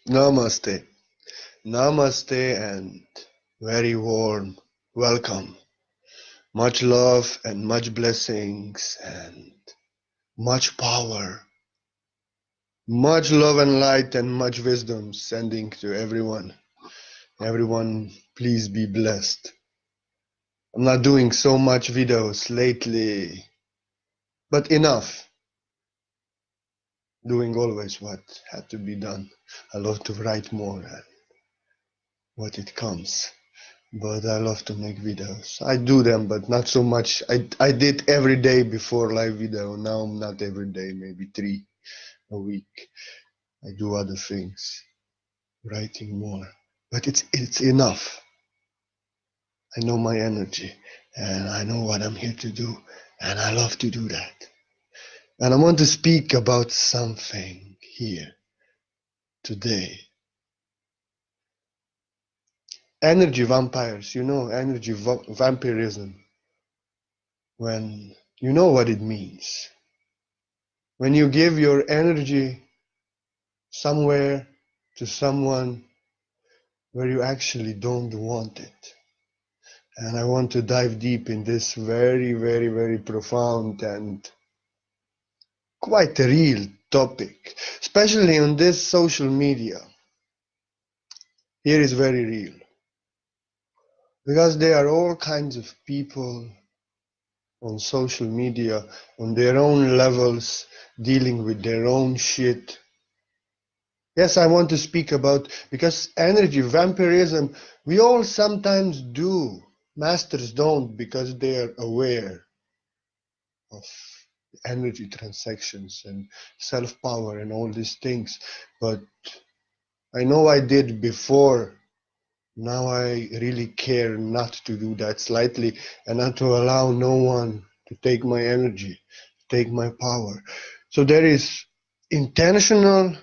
Namaste. Namaste and very warm welcome. Much love and much blessings and much power. Much love and light and much wisdom sending to everyone. Everyone, please be blessed. I'm not doing so much videos lately, but enough. Doing always what had to be done. I love to write more and what it comes. But I love to make videos. I do them, but not so much. I did every day before live video. Now I'm not every day, maybe 3 a week. I do other things, writing more. But it's enough. I know my energy and I know what I'm here to do, and I love to do that. And I want to speak about something here today. Energy vampires, energy vampirism. When you know what it means. When you give your energy somewhere to someone where you actually don't want it. And I want to dive deep in this very, very, very profound and quite a real topic, especially on this social media. Here is very real. Because there are all kinds of people on social media on their own levels dealing with their own shit. Yes, I want to speak about, because energy vampirism, we all sometimes do. Masters don't, because they are aware of energy transactions and self-power and all these things. But I know I did before. Now I really care not to do that slightly and not to allow no one to take my energy, take my power. So there is intentional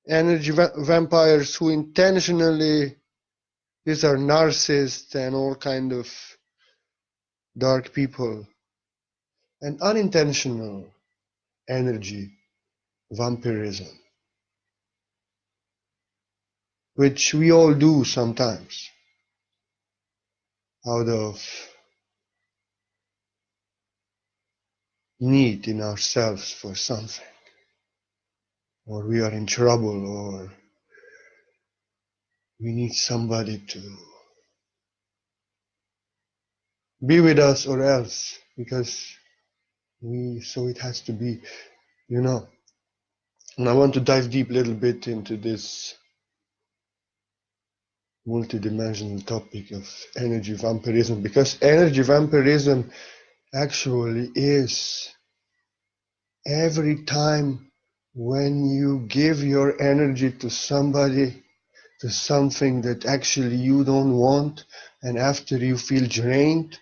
energy vampires who intentionally, these are narcissists and all kind of dark people, and unintentional energy vampirism, which we all do sometimes out of need in ourselves for something, or we are in trouble, or we need somebody to be with us or else, because so it has to be, you know. And I want to dive deep a little bit into this multidimensional topic of energy vampirism, because energy vampirism actually is every time when you give your energy to somebody, to something that actually you don't want, and after you feel drained,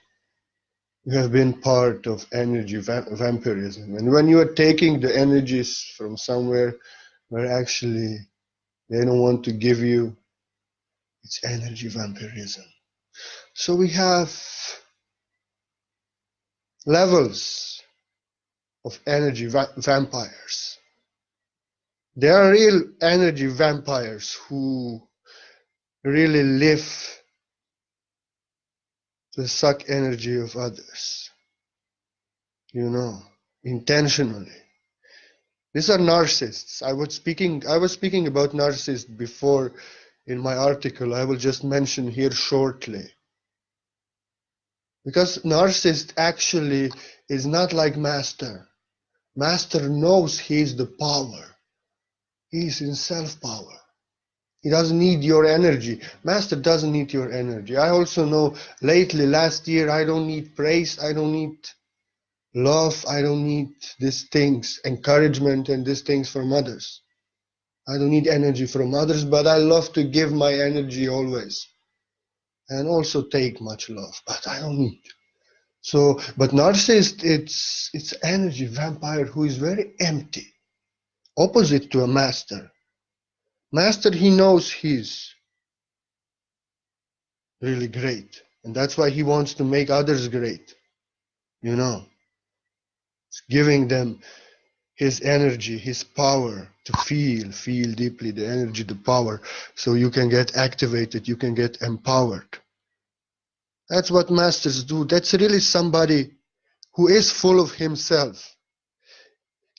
you have been part of energy vampirism. And when you are taking the energies from somewhere where actually they don't want to give you, it's energy vampirism. So we have levels of energy vampires. There are real energy vampires who really live to suck energy of others, intentionally. These are narcissists. I was speaking about narcissists before in my article. I will just mention here shortly. Because narcissist actually is not like master. Master knows he's the power. He's in self-power. He doesn't need your energy. Master doesn't need your energy. I also know lately, last year, I don't need praise. I don't need love. I don't need these things, encouragement and these things from others. I don't need energy from others, but I love to give my energy always. And also take much love, but I don't need. So, but narcissist, it's energy vampire who is very empty. Opposite to a master. Master, he knows he's really great. And that's why he wants to make others great. It's giving them his energy, his power to feel deeply the energy, the power, so you can get activated, you can get empowered. That's what masters do. That's really somebody who is full of himself.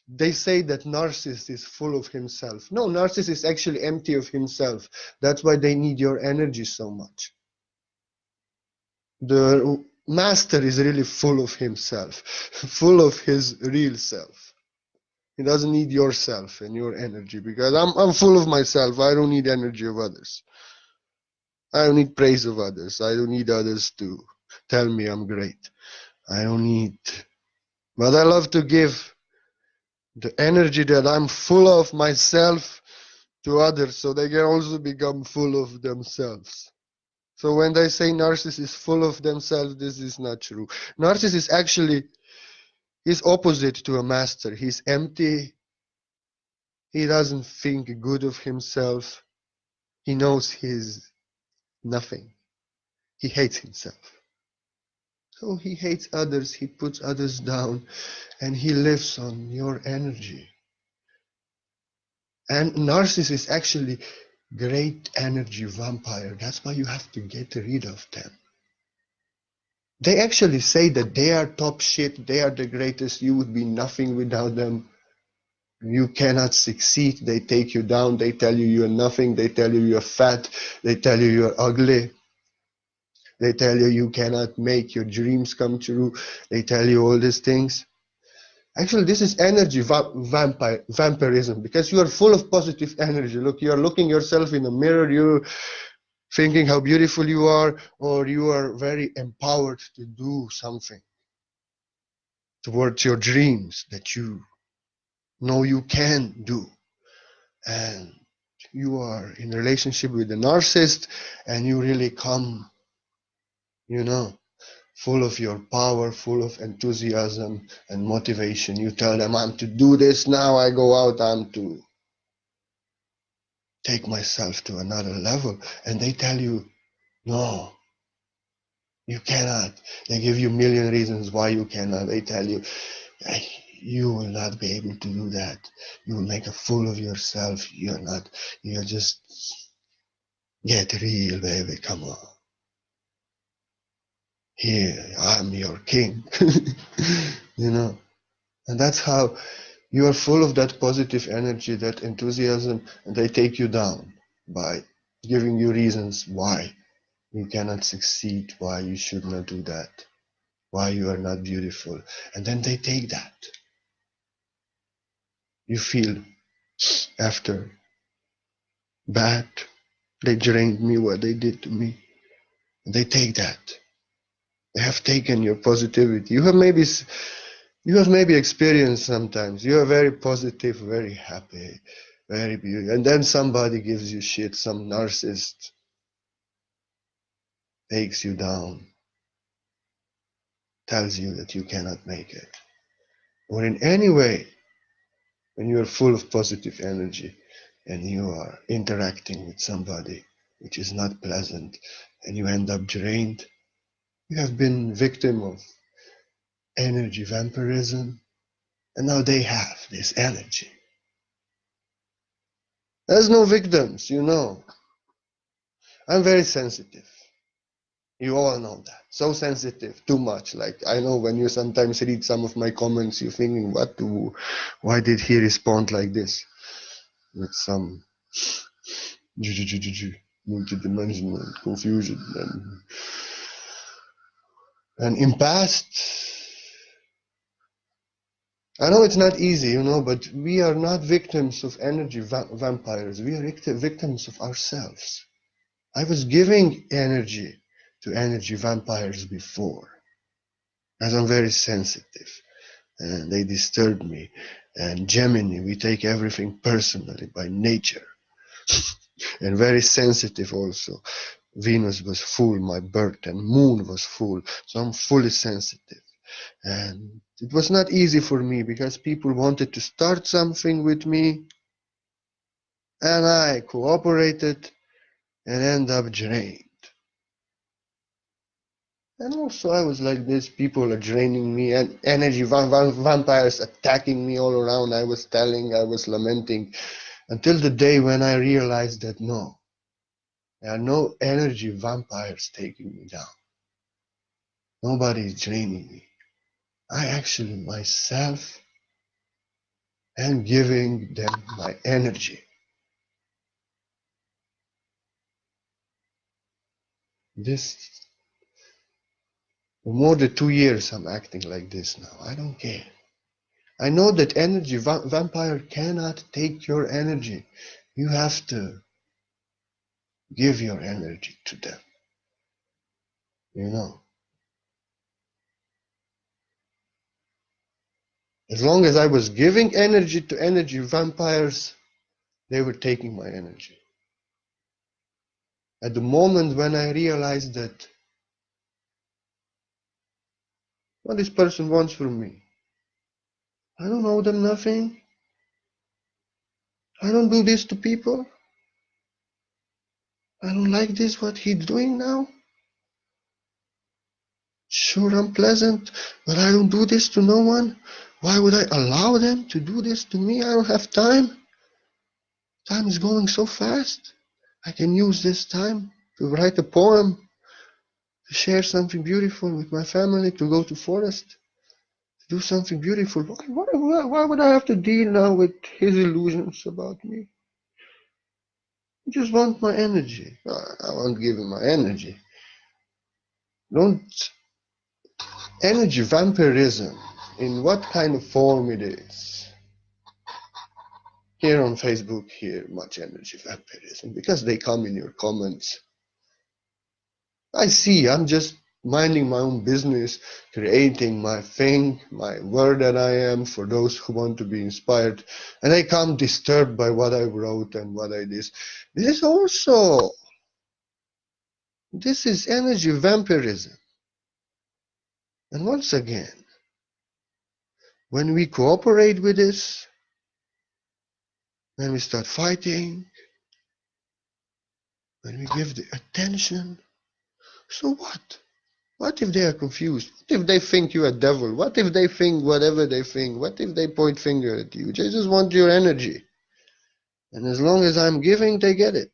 They say that narcissist is full of himself. No, narcissist is actually empty of himself. That's why they need your energy so much. The master is really full of himself, full of his real self. He doesn't need yourself and your energy, because I'm full of myself. I don't need energy of others. I don't need praise of others. I don't need others to tell me I'm great. I don't need. But I love to give the energy that I'm full of myself to others, so they can also become full of themselves. So when they say narcissist is full of themselves, this is not true. Narcissist actually is opposite to a master. He's empty. He doesn't think good of himself. He knows he's nothing. He hates himself. So he hates others. He puts others down, and he lives on your energy. And narcissist is actually great energy vampire. That's why you have to get rid of them. They actually say that they are top shit, they are the greatest, you would be nothing without them. You cannot succeed. They take you down, they tell you you're nothing, they tell you you're fat, they tell you you're ugly, they tell you you cannot make your dreams come true, they tell you all these things. Actually, this is energy vampirism, because you are full of positive energy. Look, you are looking yourself in the mirror, you're thinking how beautiful you are, or you are very empowered to do something towards your dreams that you know you can do. And you are in a relationship with a narcissist, and you really come, full of your power, full of enthusiasm and motivation. You tell them, I'm to do this now, I go out, I'm to take myself to another level. And they tell you, no, you cannot. They give you a million reasons why you cannot. They tell you, you will not be able to do that. You will make a fool of yourself. You're just, get real, baby, come on. Here, I'm your king. And that's how you are full of that positive energy, that enthusiasm, and they take you down by giving you reasons why you cannot succeed, why you should not do that, why you are not beautiful. And then they take that. You feel after bad, they drained me, what they did to me. And they take that. They have taken your positivity. You have maybe experienced sometimes. You are very positive, very happy, very beautiful. And then somebody gives you shit, some narcissist takes you down, tells you that you cannot make it. Or in any way, when you are full of positive energy and you are interacting with somebody which is not pleasant and you end up drained, you have been victim of energy vampirism, and now they have this energy. There's no victims, I'm very sensitive. You all know that. So sensitive, too much. Like, I know when you sometimes read some of my comments, you're thinking, why did he respond like this? With some multidimensional confusion. And in past, I know it's not easy, but we are not victims of energy vampires. We are victims of ourselves. I was giving energy to energy vampires before, as I'm very sensitive, and they disturb me. And Gemini, we take everything personally by nature, and very sensitive also. Venus was full, my birth, and Moon was full, so I'm fully sensitive. And it was not easy for me because people wanted to start something with me, and I cooperated and end up drained. And also I was like this, people are draining me and energy vampires attacking me all around. I was lamenting until the day when I realized that no, there are no energy vampires taking me down. Nobody is draining me. I actually myself am giving them my energy. This, for more than 2 years I'm acting like this now. I don't care. I know that energy vampire cannot take your energy. You have to give your energy to them. You know, as long as I was giving energy to energy vampires, they were taking my energy. At the moment when I realized that what this person wants from me, I don't owe them nothing. I don't do this to people. I don't like this, what he's doing now. Sure, I'm pleasant, but I don't do this to no one. Why would I allow them to do this to me? I don't have time. Time is going so fast. I can use this time to write a poem, to share something beautiful with my family, to go to forest, to do something beautiful. Why would I have to deal now with his illusions about me? I just want my energy. I won't give him my energy. Don't energy vampirism, in what kind of form it is. Here on Facebook, here much energy vampirism because they come in your comments. I see, I'm just minding my own business, creating my thing, my word that I am for those who want to be inspired, and they come disturbed by what I wrote and what I did. This is energy vampirism. And once again, when we cooperate with this, when we start fighting, when we give the attention, so what? What if they are confused? What if they think you are devil? What if they think whatever they think? What if they point finger at you? They just want your energy. And as long as I'm giving, they get it.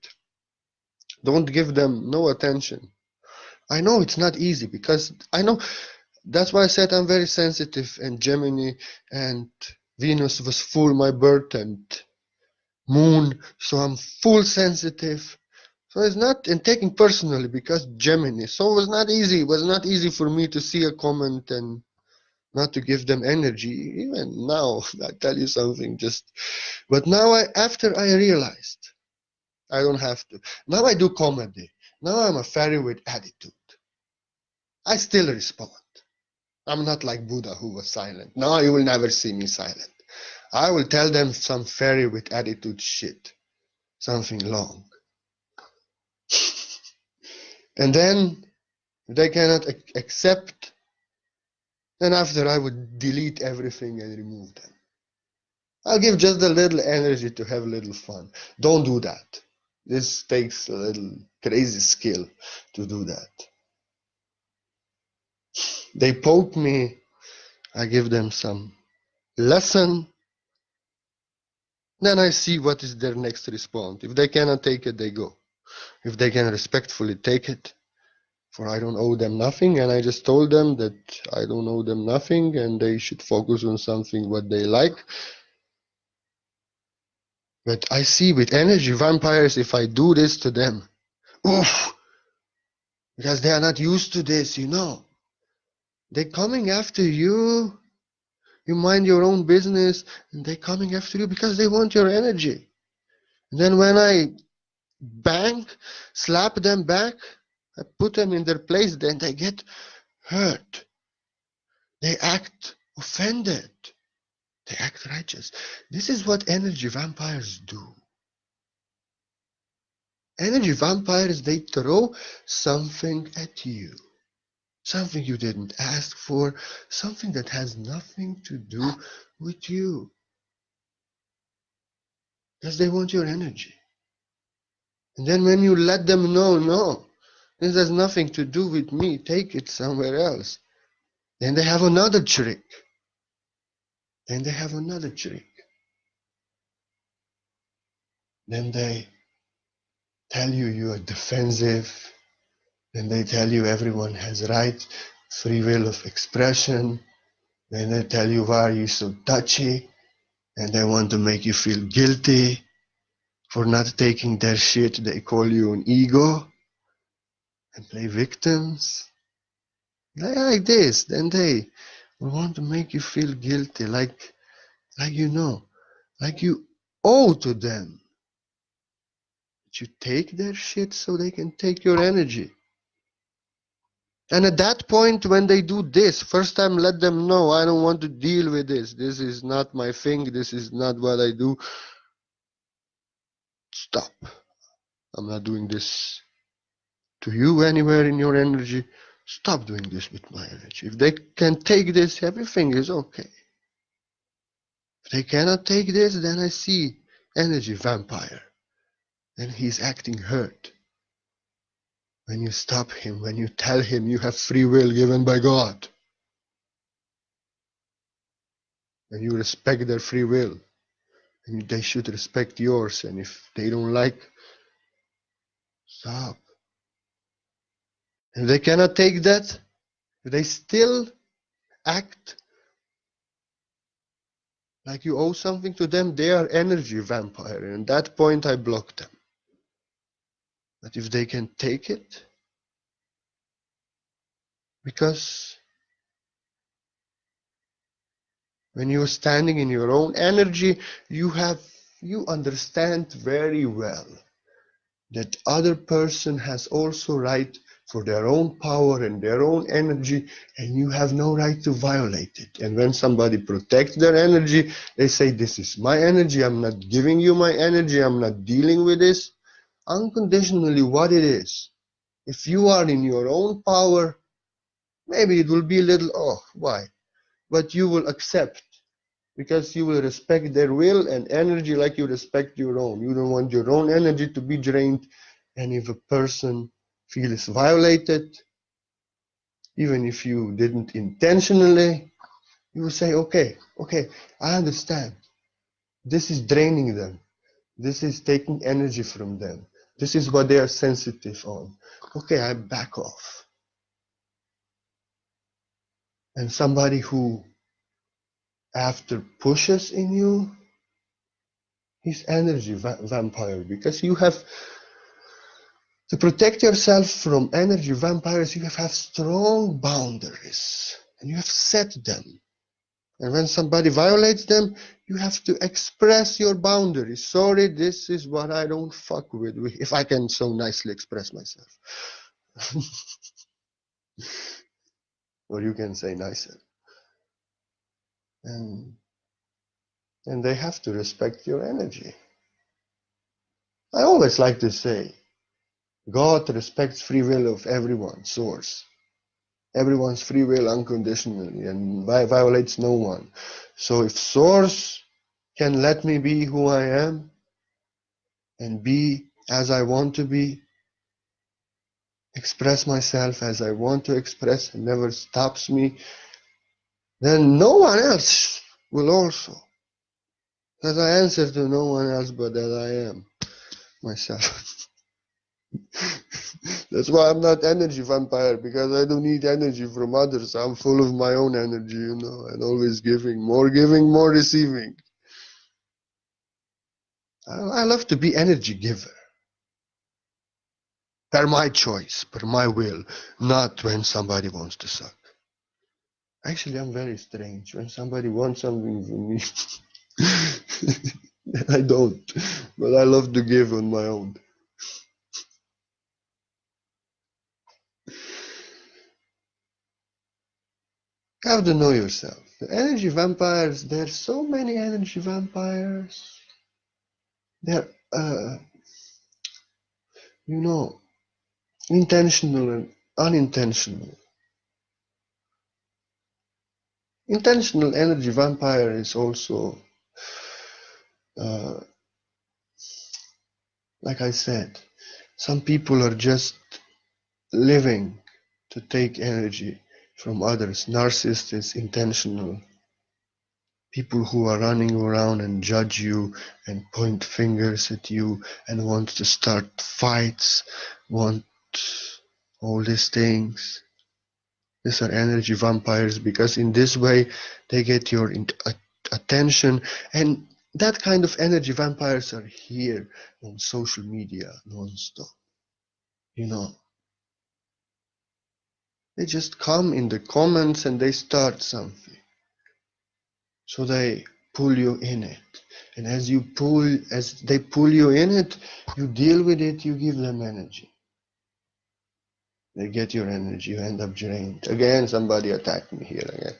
Don't give them no attention. I know it's not easy because I know that's why I said I'm very sensitive, and Gemini and Venus was full my birth and moon, so I'm full sensitive. So it's not and taking personally because Gemini. So it was not easy. It was not easy for me to see a comment and not to give them energy. Even now, I tell you something. But now after I realized I don't have to. Now I do comedy. Now I'm a fairy with attitude. I still respond. I'm not like Buddha who was silent. No, you will never see me silent. I will tell them some fairy with attitude shit. Something long. And then if they cannot accept, then after I would delete everything and remove them. I'll give just a little energy to have a little fun. Don't do that. This takes a little crazy skill to do that. They poke me, I give them some lesson, then I see what is their next response. If they cannot take it, they go. If they can respectfully take it, for I don't owe them nothing, and I just told them that I don't owe them nothing and they should focus on something what they like. But I see with energy vampires, if I do this to them, oof, because they are not used to this, you know. They're coming after you. You mind your own business, and they're coming after you because they want your energy. And then when I bang, slap them back, I put them in their place, then they get hurt. They act offended. They act righteous. This is what energy vampires do. Energy vampires, they throw something at you. Something you didn't ask for, something that has nothing to do with you. Because they want your energy. And then when you let them know, no, This has nothing to do with me. Take it somewhere else. Then they have another trick. Then they have another trick. Then they tell you you are defensive. Then they tell you everyone has right, free will of expression. Then they tell you why are you so touchy. And they want to make you feel guilty for not taking their shit. They call you an ego and play victims. Like this. Then they want to make you feel guilty. Like you know. Like you owe to them. But you take their shit so they can take your energy. And at that point, when they do this, first time let them know, I don't want to deal with this. This is not my thing. This is not what I do. Stop. I'm not doing this to you anywhere in your energy. Stop doing this with my energy. If they can take this, everything is okay. If they cannot take this, then I see energy vampire. Then he's acting hurt. When you stop him, when you tell him you have free will given by God, and you respect their free will, and they should respect yours, and if they don't like, stop. If they cannot take that, if they still act like you owe something to them, they are energy vampire, and at that point I block them. But if they can take it, because when you're standing in your own energy, you understand very well that other person has also right for their own power and their own energy, and you have no right to violate it. And when somebody protects their energy, they say, this is my energy, I'm not giving you my energy, I'm not dealing with this. Unconditionally what it is. If you are in your own power, maybe it will be a little, oh, why? But you will accept, because you will respect their will and energy like you respect your own. You don't want your own energy to be drained. And if a person feels violated, even if you didn't intentionally, you will say, okay, I understand. This is draining them. This is taking energy from them. This is what they are sensitive on. Okay, I back off. And somebody who after pushes in you, he's energy vampire, because you have to protect yourself from energy vampires. You have strong boundaries and you have set them. And when somebody violates them, you have to express your boundaries. Sorry, this is what I don't fuck with, if I can so nicely express myself. Or you can say nicer. And they have to respect your energy. I always like to say, God respects free will of everyone, source. Everyone's free will unconditionally and violates no one. So if source can let me be who I am and be as I want to be, express myself as I want to express and never stops me, then no one else will also. Because I answer to no one else but that I am myself. That's why I'm not energy vampire, because I don't need energy from others. I'm full of my own energy, and always giving, more receiving. I love to be energy giver. Per my choice, per my will, not when somebody wants to suck. Actually, I'm very strange. When somebody wants something from me, I don't. But I love to give on my own. You have to know yourself. The energy vampires, there's so many energy vampires. They're, intentional and unintentional. Intentional energy vampire is also, like I said, some people are just living to take energy from others. Narcissists, intentional. People who are running around and judge you and point fingers at you and want to start fights, want all these things. These are energy vampires because in this way they get your attention, and that kind of energy vampires are here on social media non-stop. You know, they just come in the comments and they start something. So they pull you in it. And as they pull you in it, you deal with it, you give them energy. They get your energy, you end up drained. Again, somebody attacked me here again.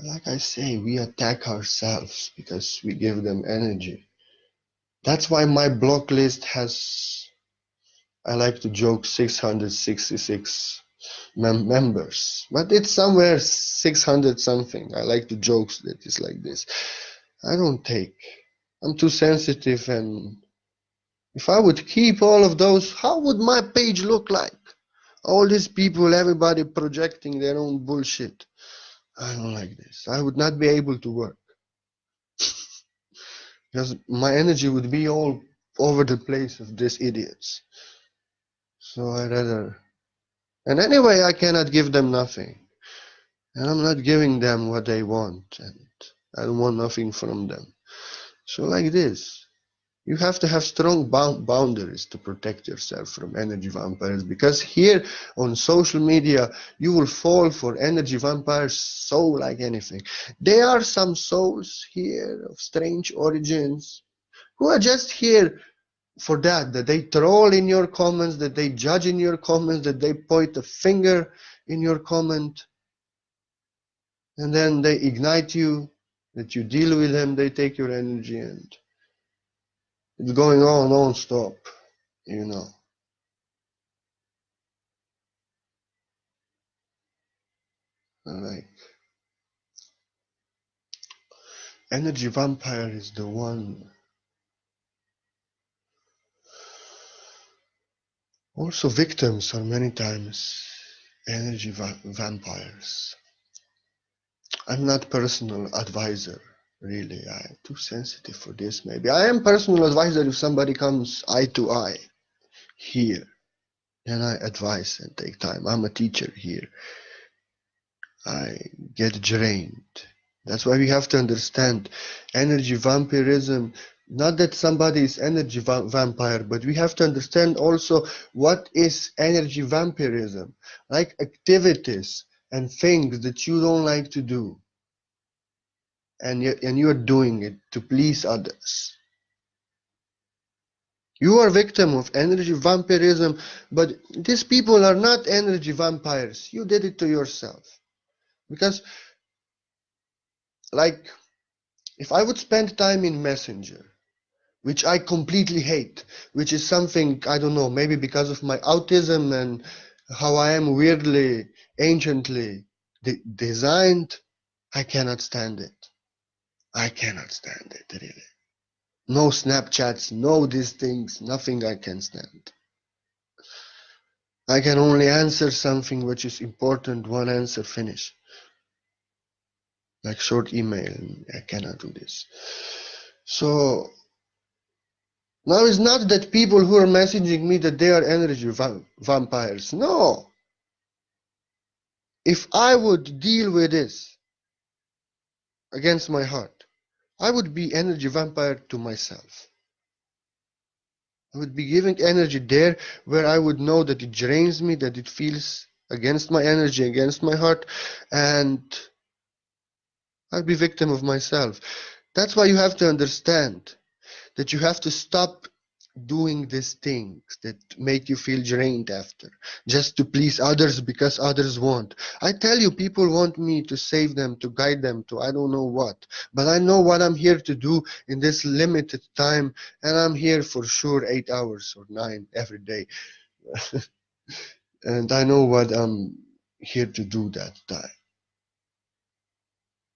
Like I say, we attack ourselves because we give them energy. That's why my block list has, I like to joke, 666 members. But it's somewhere 600 something. I like to joke that it's like this. I don't take. I'm too sensitive, and if I would keep all of those, how would my page look like? All these people, everybody projecting their own bullshit. I don't like this. I would not be able to work. Because my energy would be all over the place of these idiots. So I rather... And anyway, I cannot give them nothing. And I'm not giving them what they want. And I don't want nothing from them. So like this. You have to have strong boundaries to protect yourself from energy vampires, because here on social media you will fall for energy vampires so like anything. There are some souls here of strange origins who are just here for that they troll in your comments, that they judge in your comments, that they point a finger in your comment, and then they ignite you, that you deal with them, they take your energy, and it's going on non-stop, you know. Like, energy vampire is the one. Also, victims are many times energy vampires. I'm not personal advisor, really. I'm too sensitive for this, maybe. I am personal advisor if somebody comes eye to eye here. Then I advise and take time. I'm a teacher here. I get drained. That's why we have to understand energy vampirism. Not that somebody is energy vampire, but we have to understand also what is energy vampirism. Like activities and things that you don't like to do. And you're doing it to please others. You are a victim of energy vampirism, but these people are not energy vampires. You did it to yourself. Because, like, if I would spend time in Messenger, which I completely hate, which is something, I don't know, maybe because of my autism and how I am weirdly, anciently designed, I cannot stand it. I cannot stand it, really. No Snapchats, no these things, nothing I can stand. I can only answer something which is important, one answer, finish. Like short email, I cannot do this. So now it's not that people who are messaging me that they are energy vampires. No. If I would deal with this against my heart, I would be energy vampire to myself. I would be giving energy there where I would know that it drains me, that it feels against my energy, against my heart, and I'd be victim of myself. That's why you have to understand that you have to stop doing these things that make you feel drained after, just to please others because others want. I tell you, people want me to save them, to guide them, to I don't know what, but I know what I'm here to do in this limited time, and I'm here for sure 8 hours or 9 every day. And I know what I'm here to do that time.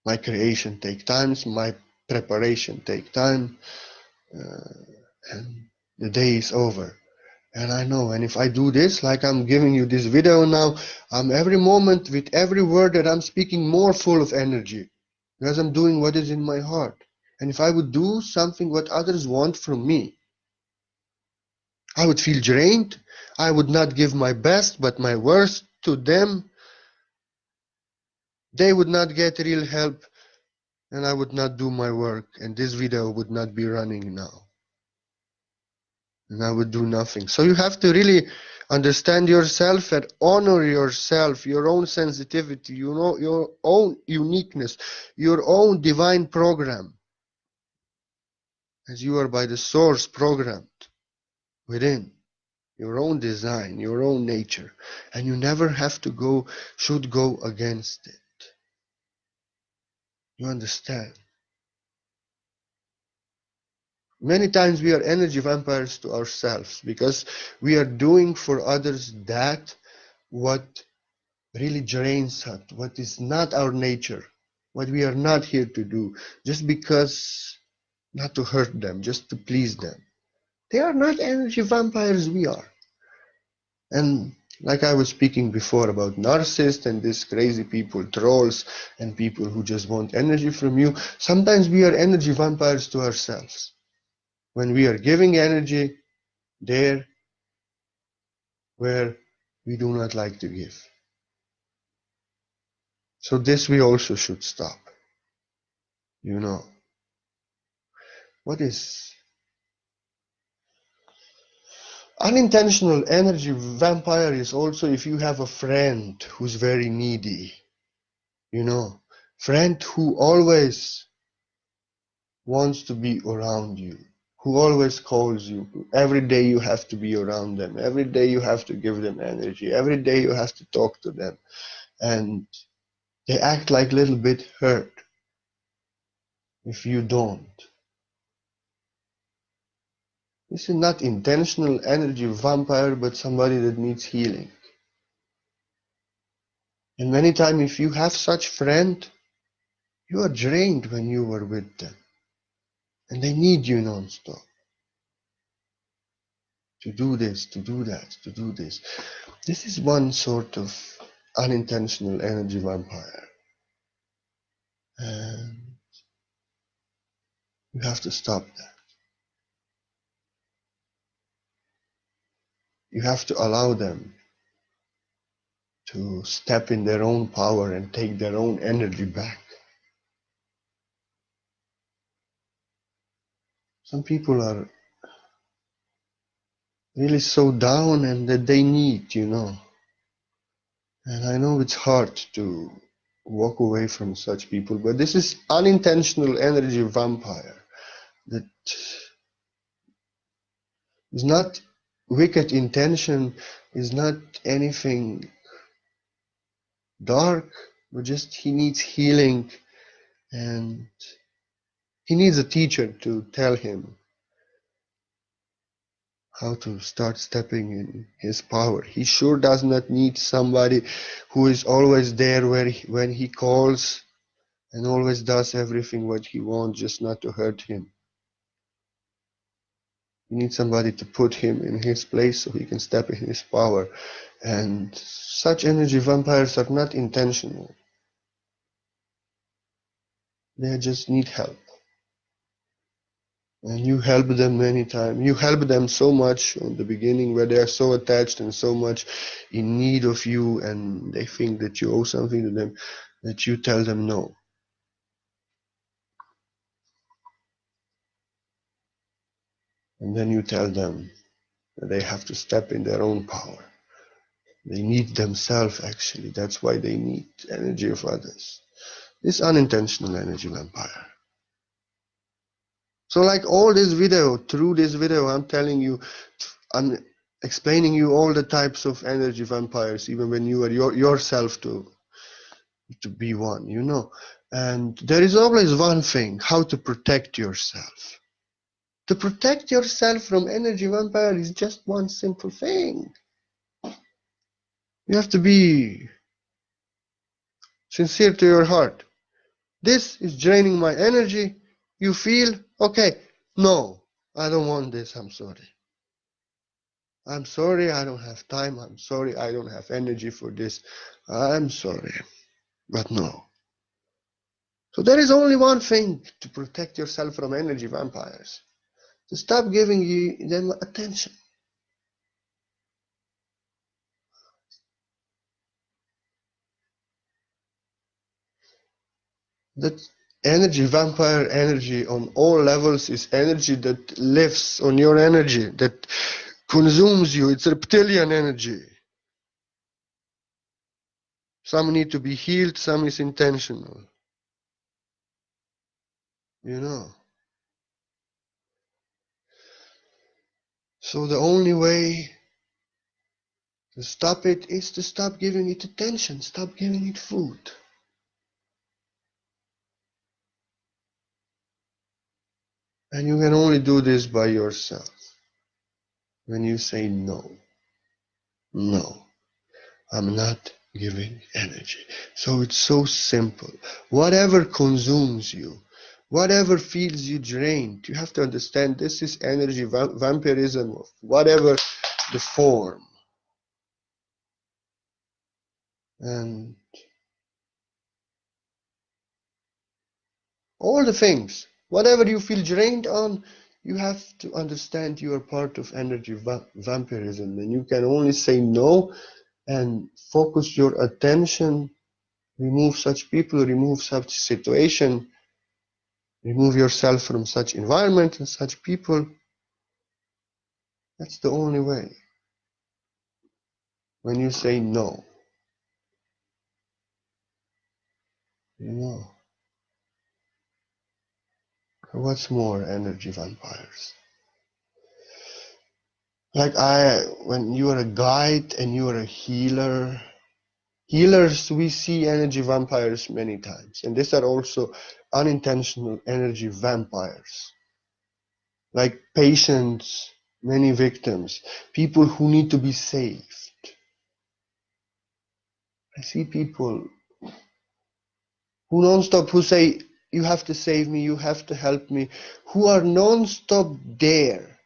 My creation take time, my preparation take time, and the day is over. And I know, and if I do this, like I'm giving you this video now, I'm every moment with every word that I'm speaking more full of energy because I'm doing what is in my heart. And if I would do something what others want from me, I would feel drained. I would not give my best, but my worst to them. They would not get real help, and I would not do my work, and this video would not be running now. And I would do nothing. So you have to really understand yourself and honor yourself, your own sensitivity, you know, your own uniqueness, your own divine program, as you are by the source programmed within your own design, your own nature, and you never should go against it. You understand? Many times we are energy vampires to ourselves because we are doing for others that what really drains us, what is not our nature, what we are not here to do, just because not to hurt them, just to please them. They are not energy vampires, we are. And like I was speaking before about narcissists and these crazy people, trolls, and people who just want energy from you, sometimes we are energy vampires to ourselves. When we are giving energy there where we do not like to give. So this we also should stop. You know, what is unintentional energy vampire is also if you have a friend who's very needy, you know, friend who always wants to be around you, who always calls you. Every day you have to be around them. Every day you have to give them energy. Every day you have to talk to them. And they act like a little bit hurt if you don't. This is not intentional energy vampire, but somebody that needs healing. And many times if you have such friend, you are drained when you are with them. And they need you non-stop. To do this, to do that, to do this. This is one sort of unintentional energy vampire. And you have to stop that. You have to allow them to step in their own power and take their own energy back. Some people are really so down and that they need, you know. And I know it's hard to walk away from such people, but this is unintentional energy vampire that is not wicked intention, is not anything dark, but just he needs healing and he needs a teacher to tell him how to start stepping in his power. He sure does not need somebody who is always there when he calls and always does everything what he wants just not to hurt him. He needs somebody to put him in his place so he can step in his power. And such energy vampires are not intentional. They just need help. And you help them many times. You help them so much on the beginning where they are so attached and so much in need of you and they think that you owe something to them that you tell them no. And then you tell them that they have to step in their own power. They need themselves actually. That's why they need energy of others. This unintentional energy vampire. So like all this video, through this video, I'm telling you, I'm explaining you all the types of energy vampires, even when you are yourself to be one, you know. And there is always one thing, how to protect yourself. To protect yourself from energy vampire is just one simple thing. You have to be sincere to your heart. This is draining my energy. You feel, okay, no, I don't want this, I'm sorry. I'm sorry, I don't have time. I'm sorry, I don't have energy for this. I'm sorry. But no. So there is only one thing to protect yourself from energy vampires. To stop giving them attention. That energy, vampire energy on all levels is energy that lives on your energy, that consumes you. It's reptilian energy. Some need to be healed, some is intentional. You know. So the only way to stop it is to stop giving it attention, stop giving it food. And you can only do this by yourself. When you say no, no, I'm not giving energy. So it's so simple. Whatever consumes you, whatever feels you drained, you have to understand this is energy vampirism of whatever the form. And all the things, whatever you feel drained on, you have to understand you are part of energy vampirism, and you can only say no and focus your attention, remove such people, remove such situation, remove yourself from such environment and such people. That's the only way. When you say no, you know. What's more, energy vampires? Like when you are a guide and you are a healer, healers, we see energy vampires many times, and these are also unintentional energy vampires. Like patients, many victims, people who need to be saved. I see people who non-stop, who say, you have to save me, you have to help me, who are non-stop there.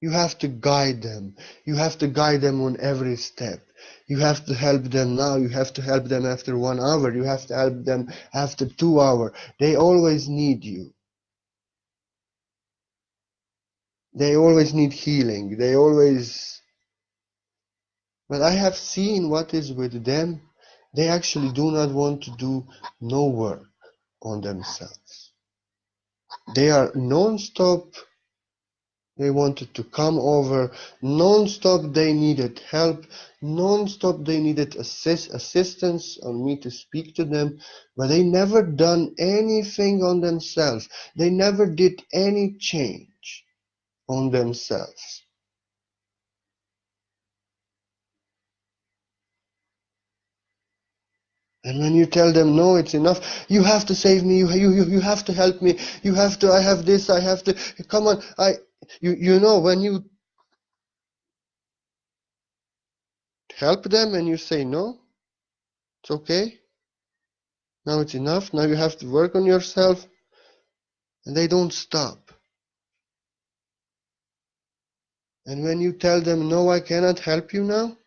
You have to guide them. You have to guide them on every step. You have to help them now. You have to help them after 1 hour. You have to help them after 2 hours. They always need you. They always need healing. They always... But I have seen what is with them. They actually do not want to do no work on themselves. They are non-stop. They wanted to come over non-stop. They needed help non-stop. They needed assistance on me to speak to them, but they never done anything on themselves. They never did any change on themselves. And when you tell them, no, it's enough, you have to save me, you have to help me, you have to, I have this, I have to, come on, you know, when you help them and you say, no, it's okay, now it's enough, now you have to work on yourself, and they don't stop. And when you tell them, no, I cannot help you now,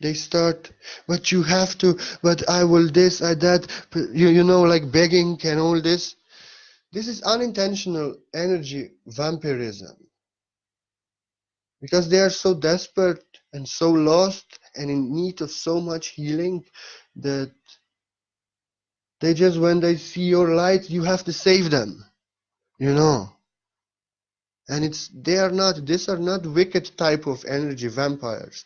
they start, but you have to, but I will this, I that, you know, like begging and all this. This is unintentional energy vampirism. Because they are so desperate and so lost and in need of so much healing that they just, when they see your light, you have to save them, you know. And these are not wicked type of energy vampires.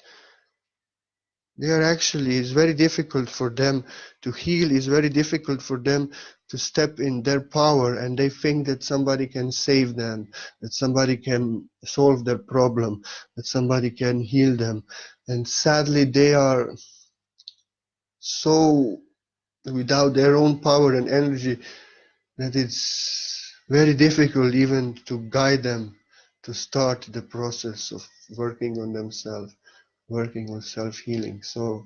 They are actually, it's very difficult for them to heal, it's very difficult for them to step in their power, and they think that somebody can save them, that somebody can solve their problem, that somebody can heal them. And sadly, they are so without their own power and energy that it's very difficult even to guide them to start the process of working on themselves, working on self-healing. So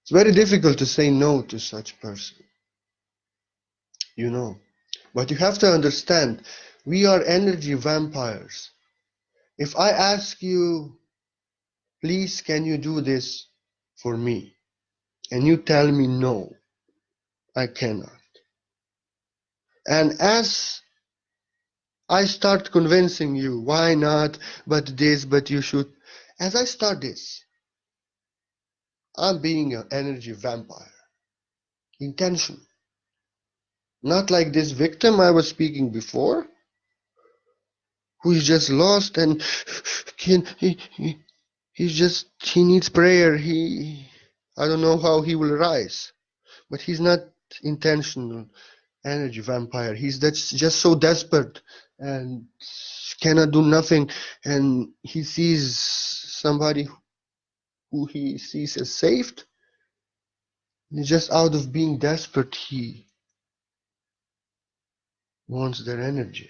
it's very difficult to say no to such person, you know. But you have to understand, We are energy vampires. If I ask you, please, can you do this for me? And you tell me, no, I cannot. And as I start convincing you, why not, but this, but you should. As I start this, I'm being an energy vampire. Intentional. Not like this victim I was speaking before, who is just lost and he needs prayer. I don't know how he will rise, but he's not intentional energy vampire. He's that's just so desperate and cannot do nothing, and he sees somebody who he sees as saved. And just out of being desperate, he wants their energy.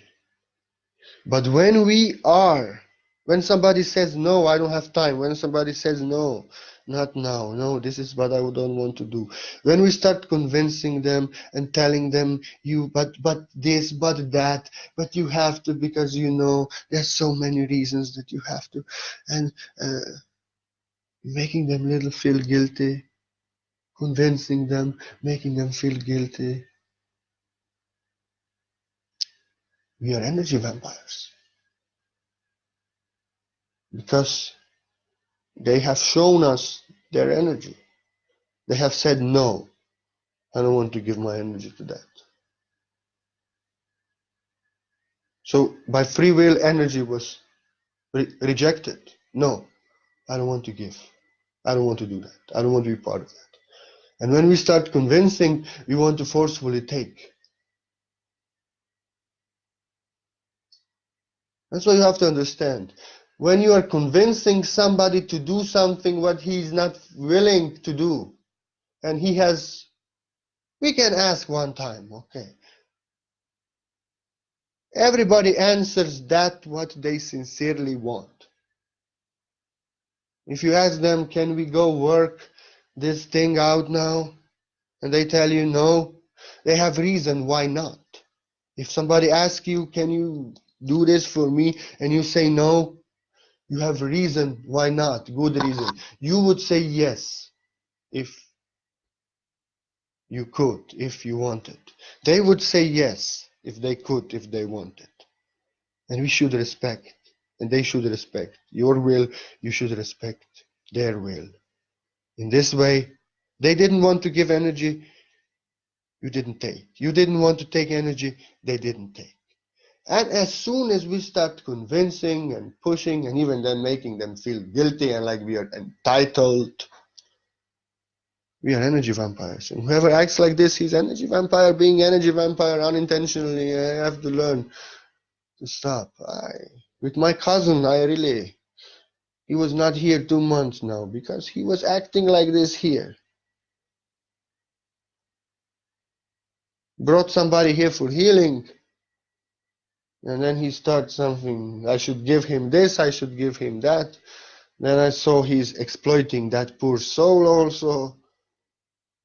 But when somebody says no, I don't have time. When somebody says no, not now, no, this is what I don't want to do. When we start convincing them and telling them, but this, but that, but you have to, because there's so many reasons that you have to, and making them little feel guilty, convincing them, making them feel guilty. We are energy vampires because they have shown us their energy. They have said, no, I don't want to give my energy to that. So by free will, energy was rejected. No, I don't want to give. I don't want to do that. I don't want to be part of that. And when we start convincing, we want to forcefully take. That's what you have to understand. When you are convincing somebody to do something what he's not willing to do, and we can ask one time, okay. Everybody answers that what they sincerely want. If you ask them, can we go work this thing out now? And they tell you no, they have reason why not. If somebody asks you, can you do this for me? And you say no, you have reason why not, good reason. You would say yes if you could, if you wanted. They would say yes if they could, if they wanted. And we should respect, and they should respect your will, you should respect their will. In this way, they didn't want to give energy, you didn't take. You didn't want to take energy, they didn't take. And as soon as we start convincing and pushing and even then making them feel guilty and like we are entitled, we are energy vampires. And whoever acts like this, he's energy vampire. Being energy vampire unintentionally, I have to learn to stop. With my cousin, he was not here 2 months now because he was acting like this here. Brought somebody here for healing, and then he starts something. I should give him this, I should give him that. Then I saw he's exploiting that poor soul also.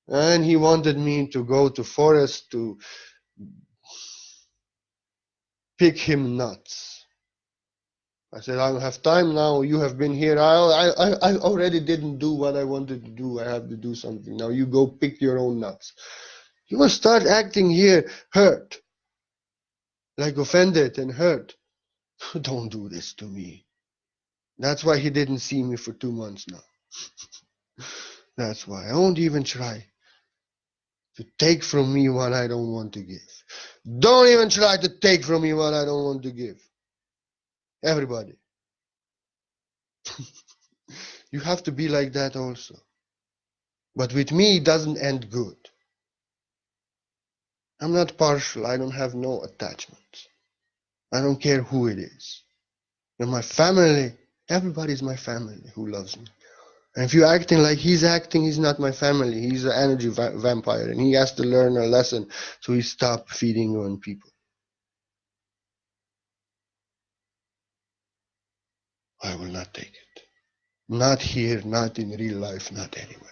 And he wanted me to go to forest to pick him nuts. I said, I don't have time now. You have been here. I already didn't do what I wanted to do. I have to do something. Now you go pick your own nuts. He will start acting here hurt, like offended and hurt. Don't do this to me. That's why he didn't see me for 2 months now. That's why. I won't even try to take from me what I don't want to give. Don't even try to take from me what I don't want to give. Everybody. You have to be like that also. But with me, it doesn't end good. I'm not partial. I don't have no attachments. I don't care who it is. And my family, everybody's my family who loves me. And if you're acting like he's acting, he's not my family. He's an energy vampire, and he has to learn a lesson so he stop feeding on people. I will not take it. Not here, not in real life, not anywhere.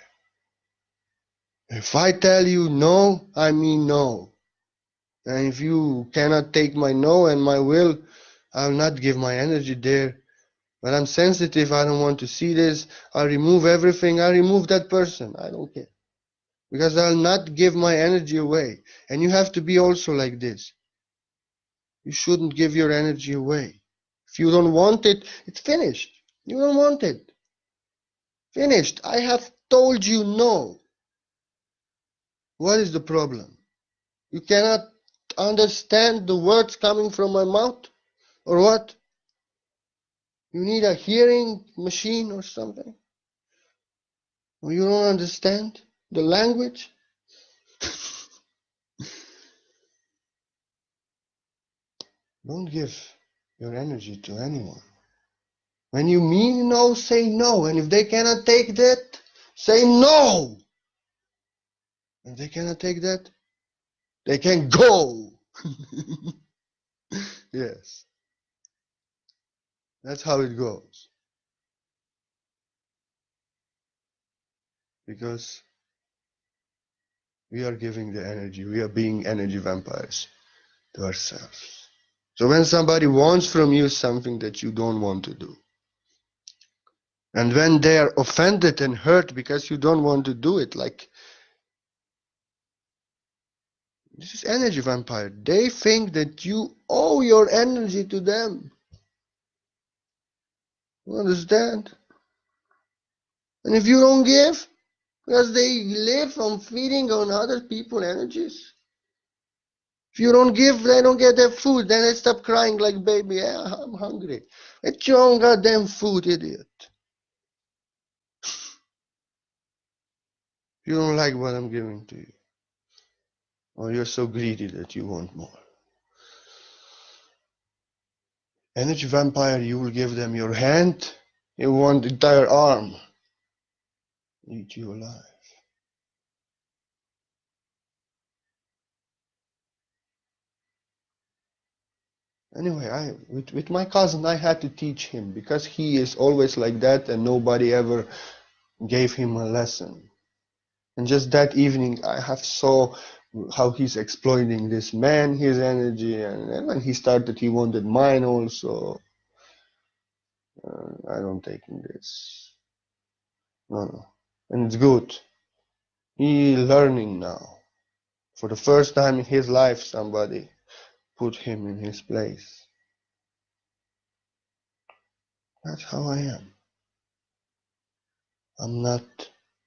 If I tell you no, I mean no. And if you cannot take my no and my will, I'll not give my energy there. When I'm sensitive, I don't want to see this. I'll remove everything. I'll remove that person. I don't care. Because I'll not give my energy away. And you have to be also like this. You shouldn't give your energy away. If you don't want it, it's finished. You don't want it. Finished. I have told you no. What is the problem? You cannot understand the words coming from my mouth? Or what? You need a hearing machine or something? Or you don't understand the language? Don't give your energy to anyone. When you mean no, say no. And if they cannot take that, say no. If they cannot take that, they can go. Yes, that's how it goes. Because we are giving the energy, we are being energy vampires to ourselves. So when somebody wants from you something that you don't want to do, and when they are offended and hurt because you don't want to do it, like, this is energy vampire. They think that you owe your energy to them. You understand? And if you don't give, because they live on feeding on other people's energies. If you don't give, they don't get their food. Then they stop crying like baby. Yeah, I'm hungry. Get your own goddamn food, idiot. You don't like what I'm giving to you. Or you're so greedy that you want more. Energy vampire, you will give them your hand. You want the entire arm. Eat you alive. Anyway, with my cousin, I had to teach him because he is always like that and nobody ever gave him a lesson. And just that evening, I have saw how he's exploiting this man, his energy, and when he started, he wanted mine also. I don't take in this. No. And it's good. He learning now. For the first time in his life, somebody put him in his place. That's how I am. I'm not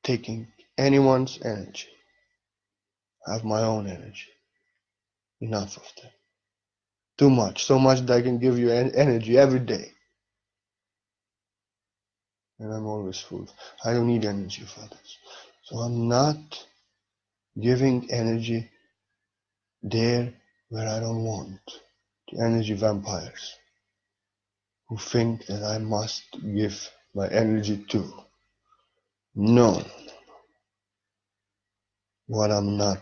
taking anyone's energy. I have my own energy. Enough of them. Too much. So much that I can give you energy every day. And I'm always full. I don't need energy of others. So I'm not giving energy there where I don't want. The energy vampires who think that I must give my energy to. No. What I'm not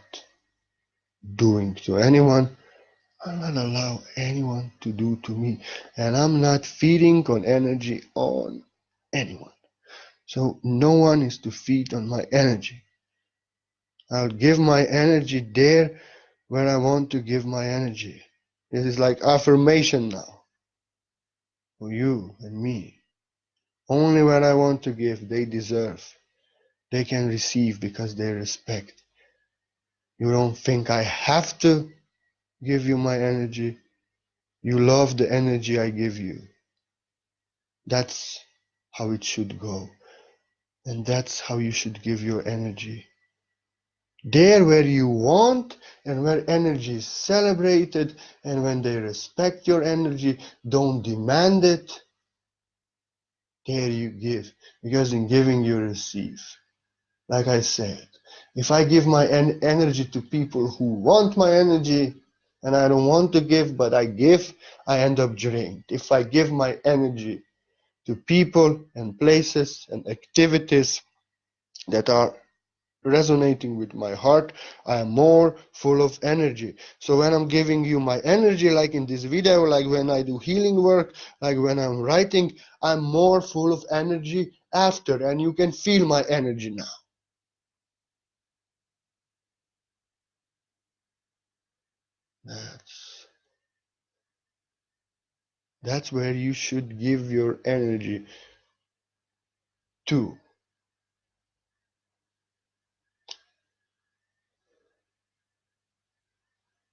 doing to anyone, I'll not allow anyone to do to me. And I'm not feeding on energy on anyone. So no one is to feed on my energy. I'll give my energy there where I want to give my energy. This is like affirmation now for you and me. Only where I want to give, they deserve. They can receive because they respect. You don't think I have to give you my energy. You love the energy I give you. That's how it should go. And that's how you should give your energy. There where you want and where energy is celebrated, and when they respect your energy, don't demand it, there you give. Because in giving you receive. Like I said, if I give my energy to people who want my energy and I don't want to give, but I give, I end up drained. If I give my energy to people and places and activities that are resonating with my heart, I am more full of energy. So when I'm giving you my energy, like in this video, like when I do healing work, like when I'm writing, I'm more full of energy after, and you can feel my energy now. That's where you should give your energy to.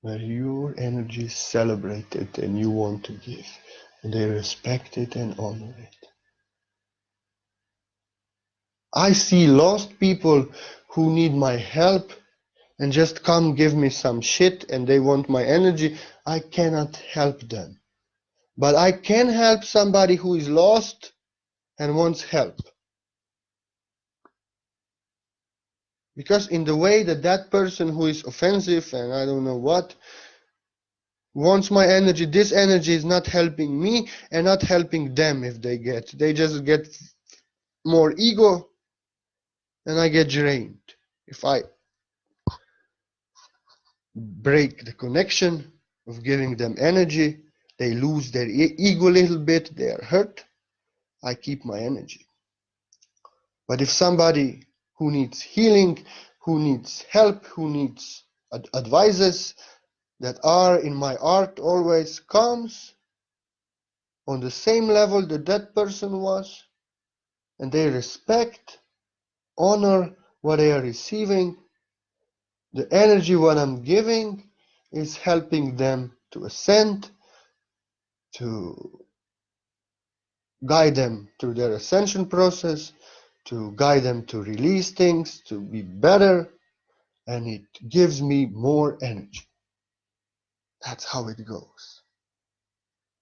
Where your energy is celebrated and you want to give. And they respect it and honor it. I see lost people who need my help and just come give me some shit and they want my energy. I cannot help them. But I can help somebody who is lost and wants help. Because in the way that that person who is offensive and I don't know what wants my energy, this energy is not helping me and not helping them if they just get more ego and I get drained. If I break the connection of giving them energy, they lose their ego a little bit, they are hurt, I keep my energy. But if somebody who needs healing, who needs help, who needs advices that are in my art always comes on the same level that that person was, and they respect, honor what they are receiving, the energy what I'm giving is helping them to ascend, to guide them through their ascension process, to guide them to release things, to be better, and it gives me more energy. That's how it goes.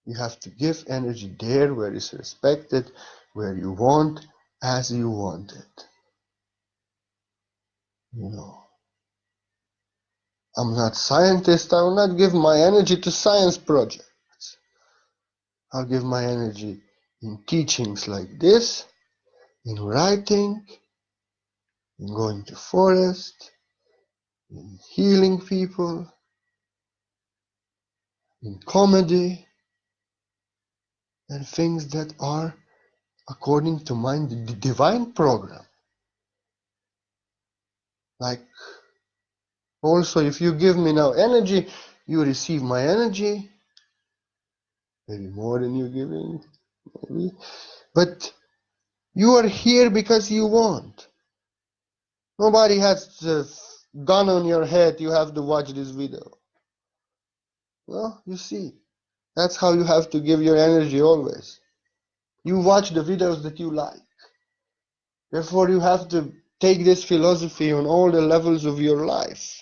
You have to give energy there where it's respected, where you want, as you want it. You know, I'm not a scientist. I will not give my energy to science projects. I'll give my energy in teachings like this, in writing, in going to forest, in healing people, in comedy, and things that are according to my divine program. Like, also, if you give me now energy, you receive my energy, maybe more than you're giving, maybe. But you are here because you want. Nobody has a gun on your head, you have to watch this video. Well, you see, that's how you have to give your energy always. You watch the videos that you like. Therefore, you have to take this philosophy on all the levels of your life.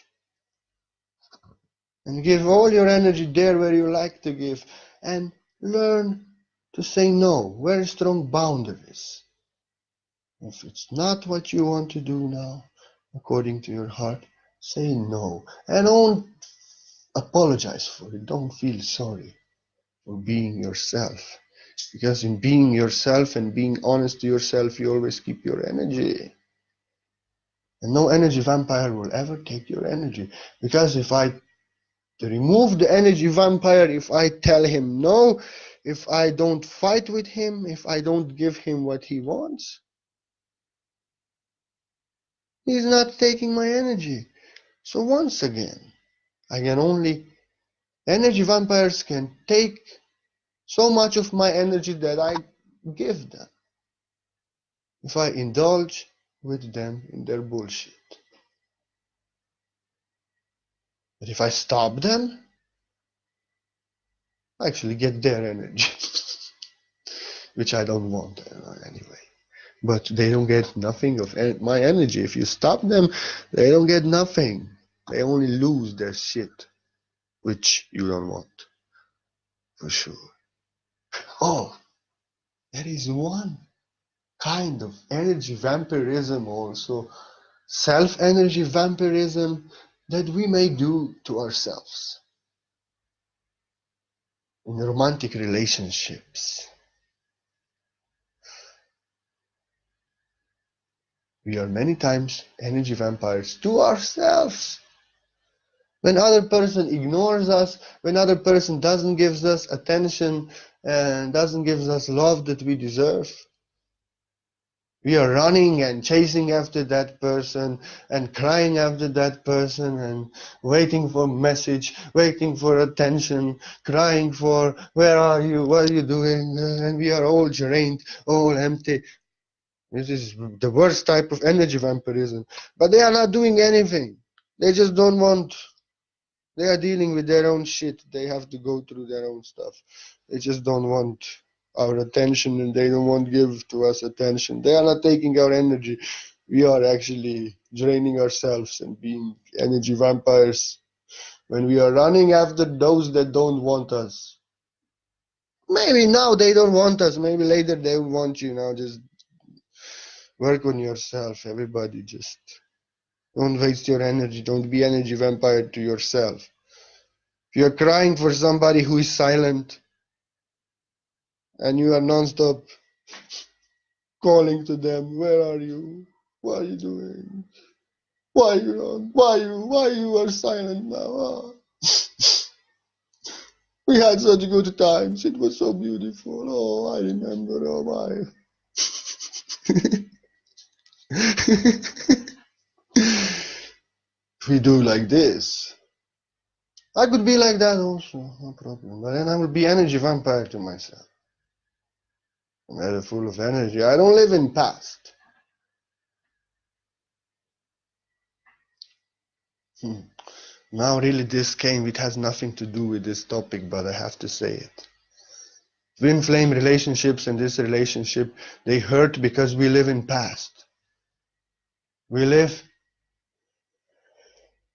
And give all your energy there where you like to give. And learn to say no. Very strong boundaries. If it's not what you want to do now, according to your heart, say no. And don't apologize for it. Don't feel sorry for being yourself. Because in being yourself and being honest to yourself, you always keep your energy. And no energy vampire will ever take your energy. Because if I remove the energy vampire, if I tell him no, if I don't fight with him, if I don't give him what he wants, he's not taking my energy. So once again, energy vampires can take so much of my energy that I give them. If I indulge with them in their bullshit. But if I stop them, I actually get their energy. Which I don't want anyway. But they don't get nothing of my energy. If you stop them, they don't get nothing. They only lose their shit, which you don't want, for sure. Oh, there is one kind of energy vampirism also, self-energy vampirism, that we may do to ourselves in romantic relationships. We are many times energy vampires to ourselves. When other person ignores us, when other person doesn't give us attention and doesn't give us love that we deserve, We are running and chasing after that person and crying after that person and waiting for message, waiting for attention, crying for where are you, what are you doing, and we are all drained, all empty. This is the worst type of energy vampirism. But they are not doing anything. They just don't want. They are dealing with their own shit. They have to go through their own stuff. They just don't want our attention and they don't want to give to us attention. They are not taking our energy. We are actually draining ourselves and being energy vampires when we are running after those that don't want us. Maybe now they don't want us. Maybe later they will want you. Now just work on yourself. Everybody just don't waste your energy. Don't be energy vampire to yourself. If you're crying for somebody who is silent and you are non-stop calling to them, where are you? What are you doing? Why you not? Why you are silent now? Ah. We had such good times. It was so beautiful. Oh, I remember. Oh my. If we do like this, I could be like that also, no problem. But then I would be energy vampire to myself. I'm very full of energy. I don't live in past. Now really this came, it has nothing to do with this topic, but I have to say it. Twin flame relationships and this relationship, they hurt because we live in past. We live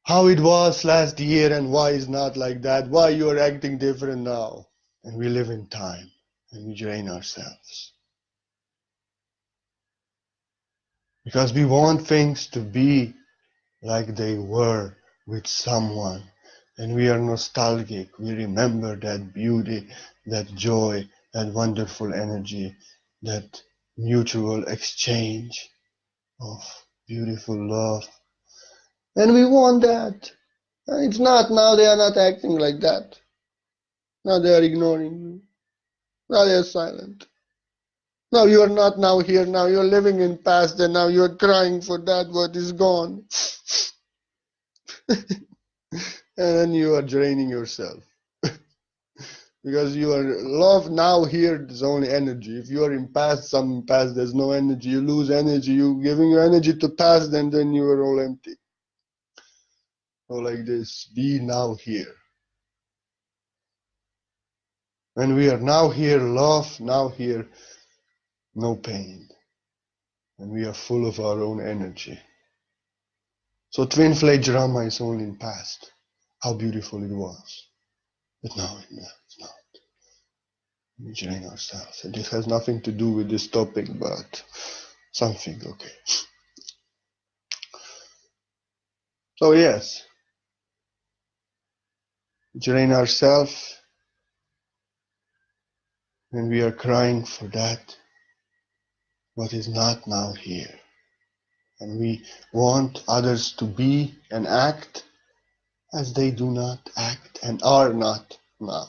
how it was last year and why it's not like that, why you are acting different now. And we live in time and we drain ourselves. Because we want things to be like they were with someone. And we are nostalgic. We remember that beauty, that joy, that wonderful energy, that mutual exchange of beautiful love. And we want that. And it's not, now they are not acting like that. Now they are ignoring you. Now they are silent. Now you are not now here. Now you are living in past and now you are crying for that what is gone. And then you are draining yourself. Because you are love now here is only energy. If you are in past, some past there's no energy. You lose energy. You giving your energy to past and then you are all empty. So like this, be now here. When we are now here, love, now here, no pain. And we are full of our own energy. So twin flame drama is only in past. How beautiful it was. But now it's not. We drain ourselves. And this has nothing to do with this topic, but something, okay. So yes, drain ourselves when we are crying for that what is not now here. And we want others to be and act as they do not act and are not now.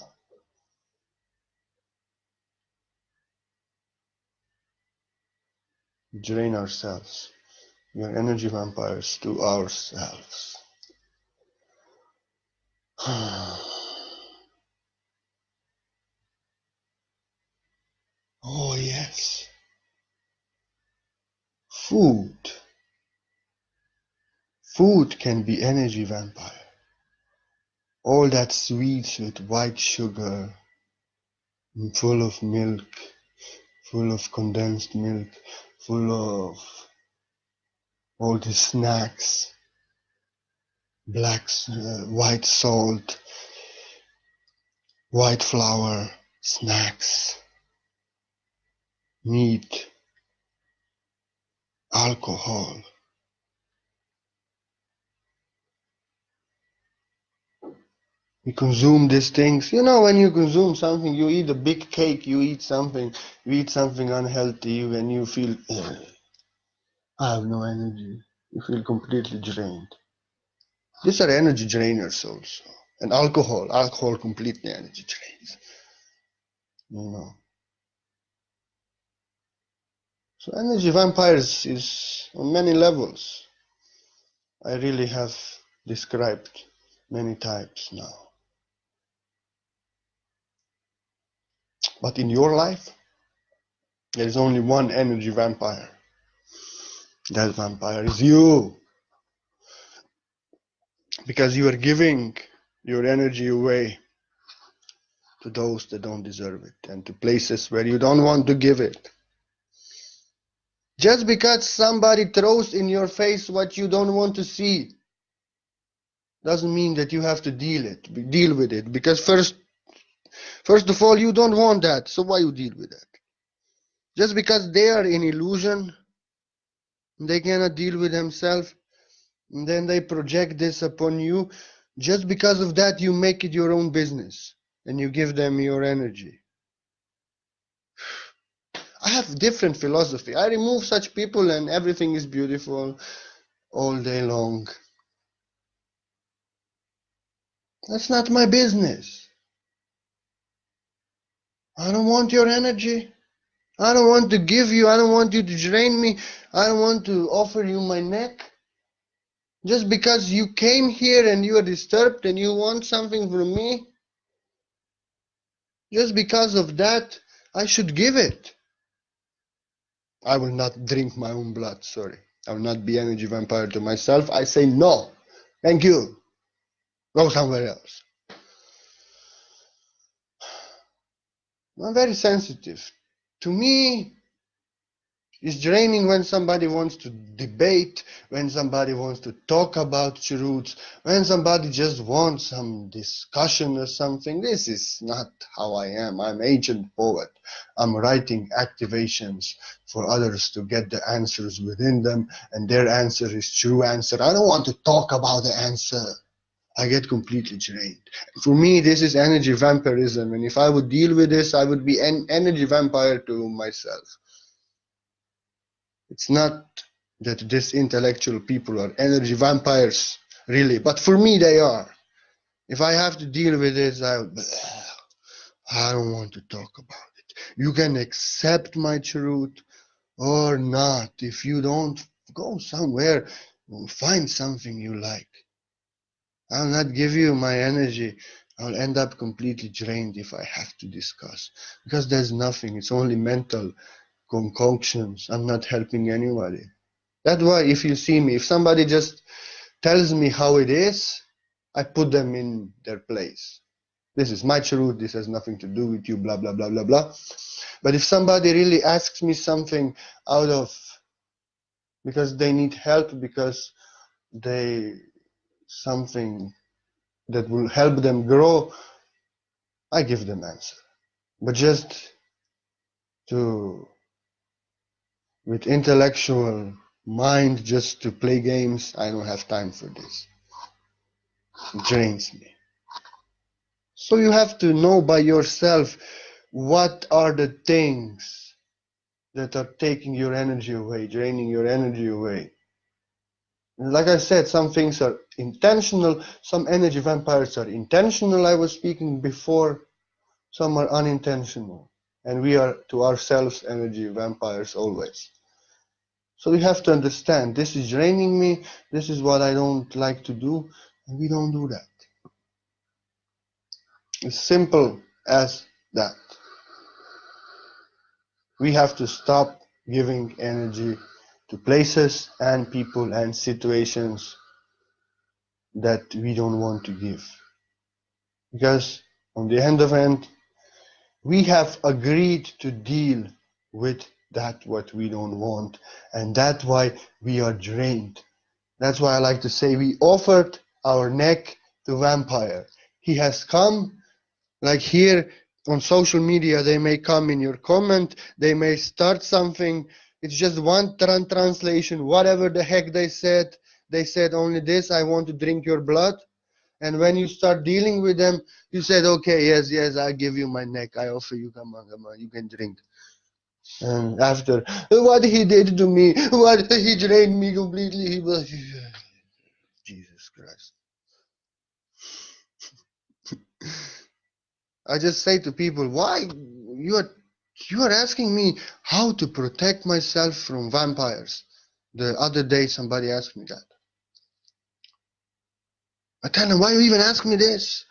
Drain ourselves. We are energy vampires to ourselves. Oh yes. Food. Food can be energy vampire. All that sweets with white sugar, full of milk, full of condensed milk, full of all the snacks, white salt, white flour, snacks, meat, alcohol. We consume these things. You know, when you consume something, you eat a big cake, you eat something unhealthy, when you feel, I have no energy. You feel completely drained. These are energy drainers also. And alcohol completely energy drains. You know. So energy vampires is on many levels. I really have described many types now. But in your life, there is only one energy vampire. That vampire is you. Because you are giving your energy away to those that don't deserve it and to places where you don't want to give it. Just because somebody throws in your face what you don't want to see doesn't mean that you have to deal with it. Because first of all, you don't want that, so why you deal with that? Just because they are in illusion, they cannot deal with themselves, and then they project this upon you. Just because of that, you make it your own business and you give them your energy. I have different philosophy. I remove such people and everything is beautiful all day long. That's not my business. I don't want your energy. I don't want to give you. I don't want you to drain me. I don't want to offer you my neck. Just because you came here and you are disturbed and you want something from me, just because of that, I should give it. I will not drink my own blood, sorry. I will not be energy vampire to myself. I say no. Thank you. Go somewhere else. I'm very sensitive. To me, it's draining when somebody wants to debate, when somebody wants to talk about truths, when somebody just wants some discussion or something. This is not how I am. I'm ancient poet. I'm writing activations for others to get the answers within them, and their answer is true answer. I don't want to talk about the answer. I get completely drained. For me, this is energy vampirism, and if I would deal with this, I would be an energy vampire to myself. It's not that these intellectual people are energy vampires, really, but for me they are. If I have to deal with this, I don't want to talk about it. You can accept my truth or not. If you don't, go somewhere, find something you like. I'll not give you my energy. I'll end up completely drained if I have to discuss. Because there's nothing. It's only mental concoctions. I'm not helping anybody. That's why if you see me, if somebody just tells me how it is, I put them in their place. This is my truth. This has nothing to do with you, blah, blah, blah, blah, blah. But if somebody really asks me something out of, because they need help, because they, something that will help them grow, I give them answer. But just to, with intellectual mind, just to play games, I don't have time for this. It drains me. So you have to know by yourself what are the things that are taking your energy away, draining your energy away. And like I said, some things are intentional, some energy vampires are intentional, I was speaking before, some are unintentional. And we are to ourselves energy vampires always. So we have to understand, this is draining me, this is what I don't like to do, and we don't do that. It's simple as that. We have to stop giving energy to places and people and situations that we don't want to give. Because on the end, we have agreed to deal with that what we don't want, and that's why we are drained. That's why I like to say we offered our neck to vampire. He has come, like here on social media, they may come in your comment, they may start something. It's just one translation, whatever the heck they said. They said only this, I want to drink your blood. And when you start dealing with them, you said, okay, yes, I give you my neck. I offer you, come on, you can drink. And after, what he did to me, what he drained me completely, he was, Jesus Christ. I just say to people, why you are You are asking me how to protect myself from vampires. The other day somebody asked me that. I tell them, why you even ask me this?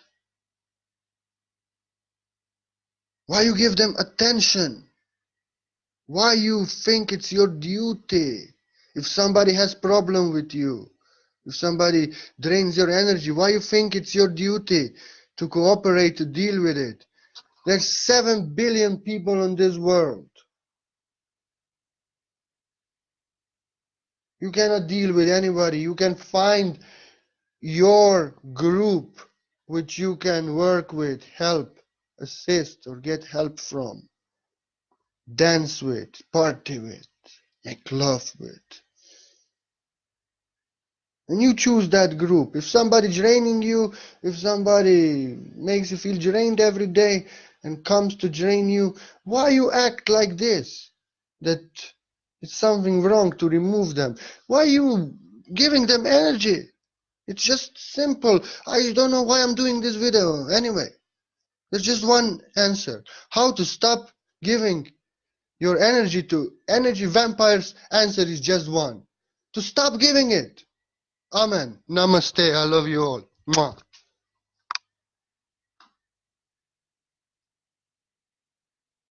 Why you give them attention? Why you think it's your duty? If somebody has problem with you, if somebody drains your energy, why you think it's your duty to cooperate, to deal with it? There's 7 billion people in this world. You cannot deal with anybody. You can find your group which you can work with, help, assist, or get help from. Dance with, party with, make love with. And you choose that group. If somebody draining you, if somebody makes you feel drained every day and comes to drain you, why you act like this? That it's something wrong to remove them. Why you giving them energy? It's just simple. I don't know why I'm doing this video anyway. There's just one answer. How to stop giving your energy to energy vampires. Answer is just one. To stop giving it. Amen. Namaste. I love you all. Mwah.